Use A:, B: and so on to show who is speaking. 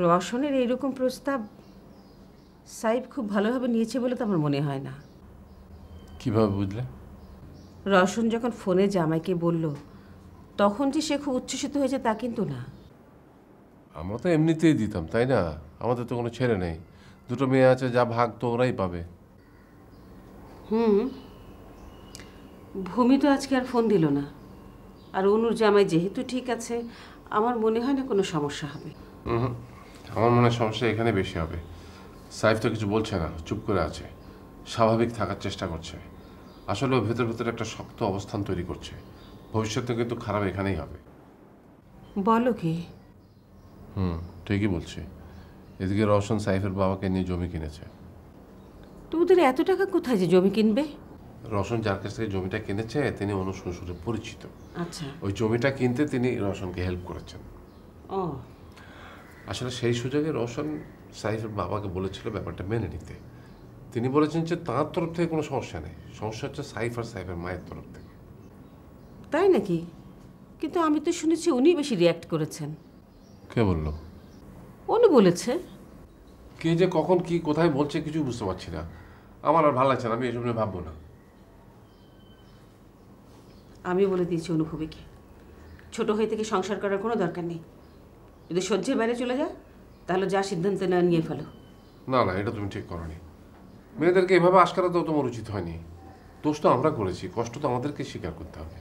A: রওশনের এইরকম প্রস্তাব সাইফ খুব ভালোভাবে নিয়েছে বলে তো আমার মনে হয় না।
B: কিভাবে বুঝলে?
A: রওশন যখন ফোনে জামাইকে বলল তখন যে সে খুব উচ্ছ্বসিত হয়েছে তা কিন্তু না।
B: আমরা তো এমনিতেই দিতাম, তাই না? আমাদের তো কোনো ছেলে নেই, দুটো মেয়ে আছে, যা ভাগ তো ওরাই পাবে।
A: ভূমি তো আজকে আর ফোন দিল না, আর অনুর জামাই যেহেতু ঠিক আছে আমার মনে হয় না কোনো সমস্যা হবে।
B: আমার মনে হয় সমস্যা এখানে বেশি হবে। সাইফ তো কিছু বলছে না, চুপ করে আছে, স্বাভাবিক থাকার চেষ্টা করছে। আসলে ও ভেতর ভেতর একটা শক্ত অবস্থান তৈরি করছে। ভবিষ্যতে কিন্তু খারাপ এখানেই হবে।
A: বলো কি?
B: ঠিকই বলছি। এদিকে রওশন সাইফের বাবাকে নিয়ে জমি কিনেছে।
A: তো ওদের এত টাকা কোথায় যে জমি কিনবে?
B: রওশন যার কাছ থেকে জমিটা কিনেছে তিনি অনু শ্বশুরে পরিচিত।
A: আচ্ছা।
B: ওই জমিটা কিনতে তিনি রওশনকে হেল্প করেছেন।
A: ও,
B: আসলে সেই সুযোগে রওশন সাইফের বাবাকে বলেছিল ব্যাপারটা মেনে নিতে। তিনি বলেছেন যে তাঁর তরফ থেকে কোনো সমস্যা নেই, সমস্যা হচ্ছে সাইফ আর সাইফের মায়ের তরফ থেকে।
A: তাই নাকি? কিন্তু আমি তো শুনেছি উনি বেশি রিয়্যাক্ট করেছেন।
B: কে বললো?
A: অনু বলেছে।
B: কে যে কখন কি কোথায় বলছে কিছু বুঝতে পারছি না। আমার আর ভালো লাগছে না, আমি এসব নিয়ে ভাববো না।
A: আমি বলে দিয়েছি অনুভবীকে ছোট হয়ে থেকে সংসার করার কোনো দরকার নেই। যদি সহ্যের বাইরে চলে যায় তাহলে যা সিদ্ধান্ত নেওয়া নিয়ে ফেলো।
B: না না, এটা তুমি ঠিক করনি। মেয়েদেরকে এভাবে আশকারা তো তোমার উচিত হয়নি। দোষ তো আমরা করেছি, কষ্ট তো আমাদেরকে স্বীকার করতে হবে।